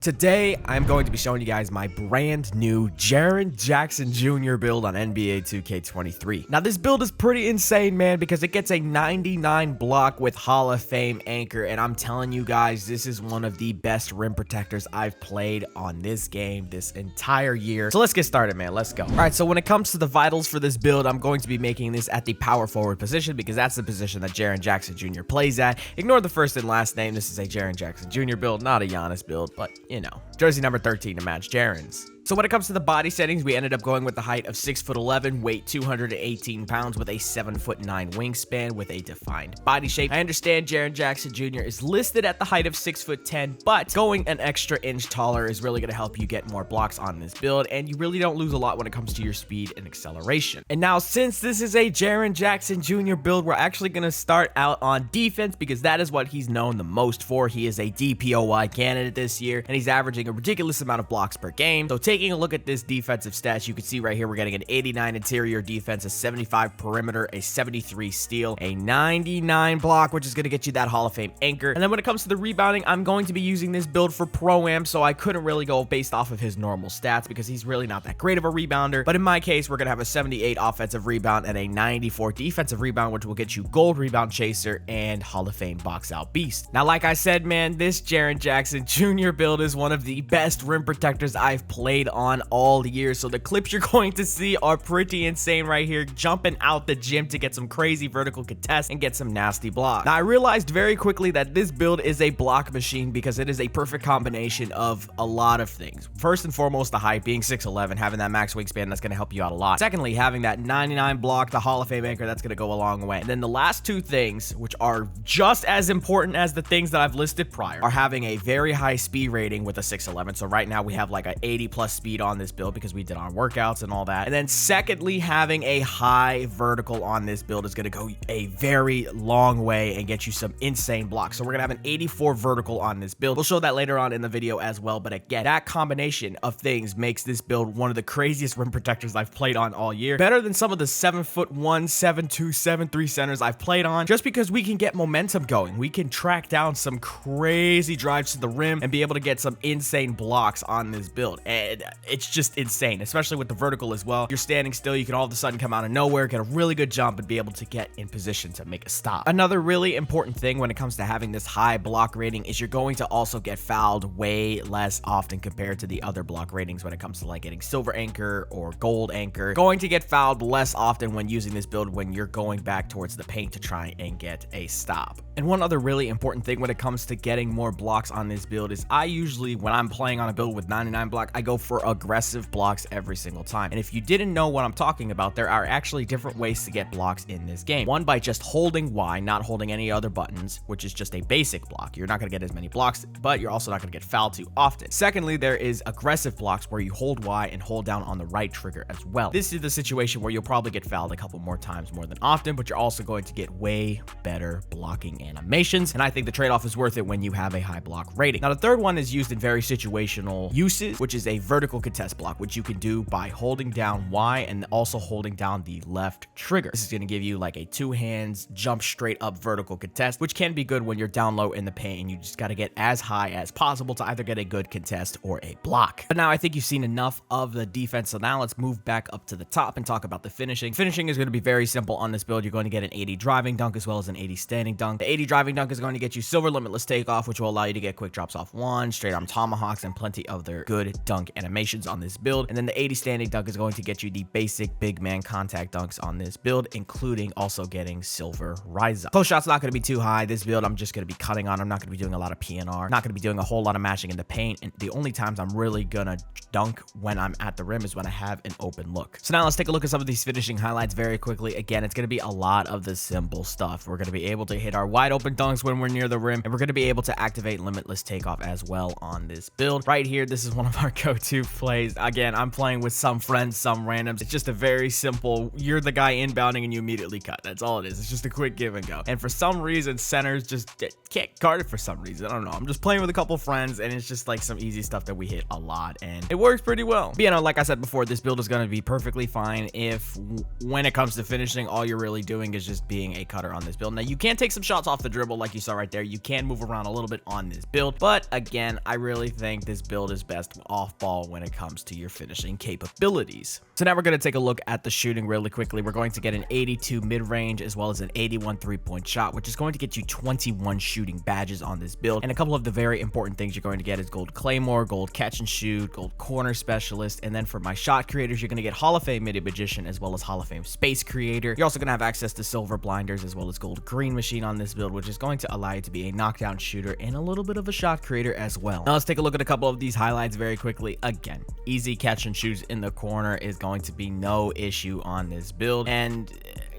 Today, I'm going to be showing you guys my brand new Jaren Jackson Jr. build on NBA 2K23. Now, this build is pretty insane, man, because it gets a 99 block with Hall of Fame anchor, and I'm telling you guys, this is one of the best rim protectors I've played on this game this entire year. So let's get started, man. Let's go. All right, so when it comes to the vitals for this build, I'm going to be making this at the power forward position because that's the position that Jaren Jackson Jr. plays at. Ignore the first and last name. This is a Jaren Jackson Jr. build, not a Giannis build, but you know, jersey number 13 to match Jaren's. So when it comes to the body settings, we ended up going with the height of 6'11", weight 218 pounds with a 7'9" wingspan with a defined body shape. I understand Jaren Jackson Jr. is listed at the height of 6'10", but going an extra inch taller is really going to help you get more blocks on this build, and you really don't lose a lot when it comes to your speed and acceleration. And now, since this is a Jaren Jackson Jr. build, we're actually going to start out on defense because that is what he's known the most for. He is a DPOY candidate this year, and he's averaging a ridiculous amount of blocks per game. So taking a look at this defensive stats, you can see right here we're getting an 89 interior defense, a 75 perimeter, a 73 steal, a 99 block, which is going to get you that Hall of Fame anchor. And then when it comes to the rebounding, I'm going to be using this build for Pro-Am, so I couldn't really go based off of his normal stats because he's really not that great of a rebounder. But in my case, we're going to have a 78 offensive rebound and a 94 defensive rebound, which will get you gold rebound chaser and Hall of Fame box out beast. Now, like I said, man, this Jaren Jackson Jr. build is one of the best rim protectors I've played on all year, so the clips you're going to see are pretty insane right here, jumping out the gym to get some crazy vertical contests and get some nasty blocks. Now, I realized very quickly that this build is a block machine because it is a perfect combination of a lot of things. First and foremost, the height, being 6'11", having that max wingspan, that's going to help you out a lot. Secondly, having that 99 block, the Hall of Fame anchor, that's going to go a long way. And then the last two things, which are just as important as the things that I've listed prior, are having a very high speed rating with a 6'11". So right now we have like an 80 plus speed on this build because we did our workouts and all that. And then secondly, having a high vertical on this build is going to go a very long way and get you some insane blocks. So we're going to have an 84 vertical on this build. We'll show that later on in the video as well. But again, that combination of things makes this build one of the craziest rim protectors I've played on all year. Better than some of the 7'1", 7'2", 7'3" centers I've played on, just because we can get momentum going. We can track down some crazy drives to the rim and be able to get some insane blocks on this build. And it's just insane, especially with the vertical as well. You're standing still, you can all of a sudden come out of nowhere, get a really good jump, and be able to get in position to make a stop. Another really important thing when it comes to having this high block rating is you're going to also get fouled way less often compared to the other block ratings when it comes to like getting silver anchor or gold anchor. Going to get fouled less often when using this build when you're going back towards the paint to try and get a stop. And one other really important thing when it comes to getting more blocks on this build is I usually, when I'm playing on a build with 99 block, I go for aggressive blocks every single time. And if you didn't know what I'm talking about, there are actually different ways to get blocks in this game. One, by just holding Y, not holding any other buttons, which is just a basic block. You're not going to get as many blocks, but you're also not going to get fouled too often. Secondly, there is aggressive blocks where you hold Y and hold down on the right trigger as well. This is the situation where you'll probably get fouled a couple more times more than often, but you're also going to get way better blocking animations, and I think the trade-off is worth it when you have a high block rating. Now, the third one is used in very situational uses, which is a vertical contest block, which you can do by holding down Y and also holding down the left trigger. This is going to give you like a two hands jump straight up vertical contest, which can be good when you're down low in the paint and you just got to get as high as possible to either get a good contest or a block. But now I think you've seen enough of the defense, so now let's move back up to the top and talk about the finishing. Finishing is going to be very simple on this build. You're going to get an 80 driving dunk as well as an 80 standing dunk. The 80 driving dunk is going to get you silver limitless takeoff, which will allow you to get quick drops off one, straight arm tomahawks, and plenty of other good dunk animations on this build. And then the 80 standing dunk is going to get you the basic big man contact dunks on this build, including also getting silver rise up. Close shot's not going to be too high. This build I'm just going to be cutting on. I'm not going to be doing a lot of PNR, not going to be doing a whole lot of matching in the paint, and the only times I'm really gonna dunk when I'm at the rim is when I have an open look. So now let's take a look at some of these finishing highlights very quickly. Again, it's going to be a lot of the simple stuff. We're going to be able to hit our wide open dunks when we're near the rim, and we're going to be able to activate limitless takeoff as well on this build. Right here, this is one of our go-to 2 plays. Again, I'm playing with some friends, some randoms. It's just a very simple, you're the guy inbounding and you immediately cut. That's all it is. It's just a quick give and go. And for some reason, centers just can't guard it for some reason. I don't know. I'm just playing with a couple friends and it's just like some easy stuff that we hit a lot and it works pretty well. But, you know, like I said before, this build is going to be perfectly fine if when it comes to finishing, all you're really doing is just being a cutter on this build. Now, you can take some shots off the dribble like you saw right there. You can move around a little bit on this build, but again, I really think this build is best off ball when it comes to your finishing capabilities. So now we're going to take a look at the shooting really quickly. We're going to get an 82 mid-range as well as an 81 3-point shot, which is going to get you 21 shooting badges on this build. And a couple of the very important things you're going to get is gold claymore, gold catch and shoot, gold corner specialist, and then for my shot creators, you're going to get Hall of Fame midi magician as well as Hall of Fame space creator. You're also going to have access to silver blinders as well as gold green machine on this build, which is going to allow you to be a knockdown shooter and a little bit of a shot creator as well. Now let's take a look at a couple of these highlights very quickly. Again, easy catch and shoots in the corner is going to be no issue on this build, and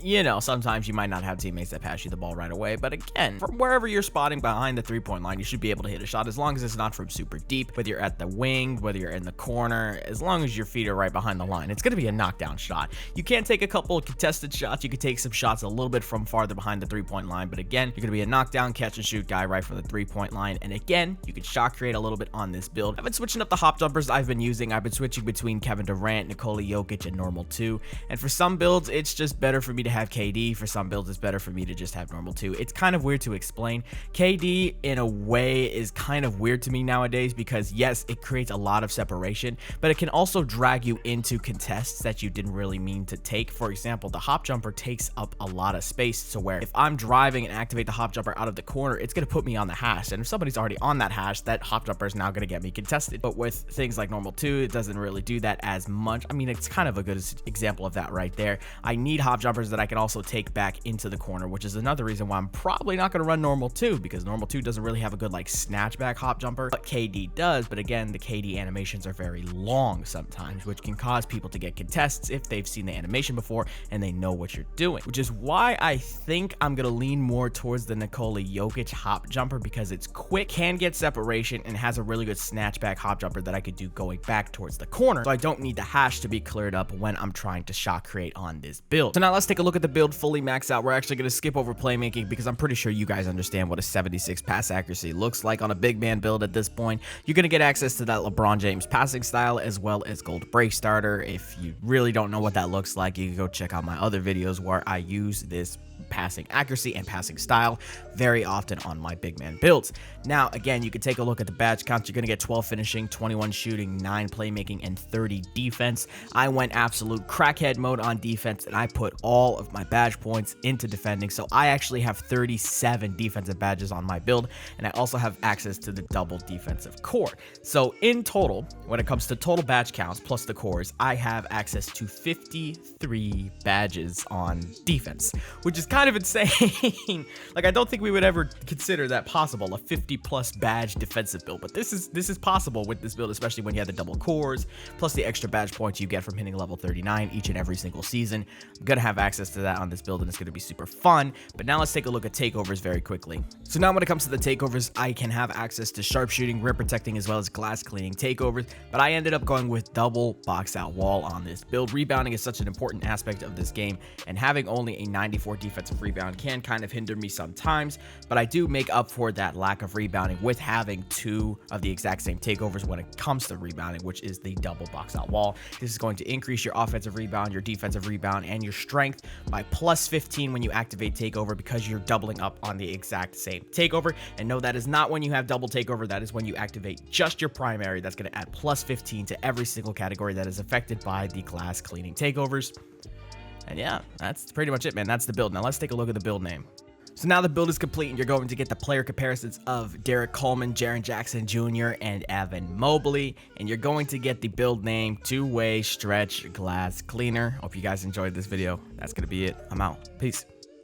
you know, sometimes you might not have teammates that pass you the ball right away, but again, from wherever you're spotting behind the 3-point line, you should be able to hit a shot as long as it's not from super deep, whether you're at the wing, whether you're in the corner, as long as your feet are right behind the line, it's going to be a knockdown shot. You can take a couple of contested shots. You could take some shots a little bit from farther behind the 3-point line, but again, you're going to be a knockdown catch and shoot guy right from the 3-point line. And again, you can shot create a little bit on this build. I've been switching up the hop jumpers I've been using. I've been switching between Kevin Durant, Nikola Jokic, and normal 2. And for some builds, it's just better for me to have KD. For some builds, it's better for me to just have normal 2. It's kind of weird to explain. KD in a way is kind of weird to me nowadays because yes, it creates a lot of separation, but it can also drag you into contests that you didn't really mean to take. For example, the hop jumper takes up a lot of space to where if I'm driving and activate the hop jumper out of the corner, it's going to put me on the hash. And if somebody's already on that hash, that hop jumper is now going to get me contested. But with things like normal 2, it doesn't really do that as much. I mean, it's kind of a good example of that right there. I need hop jumpers that I can also take back into the corner, which is another reason why I'm probably not going to run normal 2, because normal 2 doesn't really have a good like snatchback hop jumper, but KD does. But again, the KD animations are very long sometimes, which can cause people to get contests if they've seen the animation before and they know what you're doing, which is why I think I'm going to lean more towards the Nikola Jokic hop jumper because it's quick, can get separation, and has a really good snatchback hop jumper that I could do going back towards the corner. So I don't need the hash to be cleared up when I'm trying to shot create on this build. So now let's take a look at the build fully maxed out. We're actually going to skip over playmaking because I'm pretty sure you guys understand what a 76 pass accuracy looks like on a big man build at this point. You're going to get access to that LeBron James passing style as well as gold break starter. If you really don't know what that looks like, you can go check out my other videos where I use this passing accuracy and passing style very often on my big man builds. Now, again, you can take a look at the badge counts. You're going to get 12 finishing, 21 shooting, 9 playmaking, and 30 defense. I went absolute crackhead mode on defense, and I put all of my badge points into defending. So I actually have 37 defensive badges on my build, and I also have access to the double defensive core. So in total, when it comes to total badge counts plus the cores, I have access to 53 badges on defense, which is kind of insane. Like, I don't think we would ever consider that possible, a 50+ badge defensive build, but this is possible with this build, especially when you have the double cores plus the extra badge points you get from hitting level 39 each and every single season. I'm gonna have access to that on this build, and it's gonna be super fun. But now let's take a look at takeovers very quickly. So now when it comes to the takeovers, I can have access to sharpshooting, rim protecting, as well as glass cleaning takeovers, but I ended up going with double box out wall on this build. Rebounding is such an important aspect of this game, and having only a 94 defensive rebound can kind of hinder me sometimes, but I do make up for that lack of rebounding with having 2 of the exact same takeovers when it comes to rebounding, which is the double box out wall. This is going to increase your offensive rebound, your defensive rebound, and your strength by plus 15 when you activate takeover, because you're doubling up on the exact same takeover. And no, that is not when you have double takeover. That is when you activate just your primary. That's going to add plus 15 to every single category that is affected by the glass cleaning takeovers. And yeah, that's pretty much it, man. That's the build. Now let's take a look at the build name. So now the build is complete, and you're going to get the player comparisons of Derek Coleman, Jaren Jackson Jr., and Evan Mobley. And you're going to get the build name two-way stretch glass cleaner. Hope you guys enjoyed this video. That's going to be it. I'm out. Peace.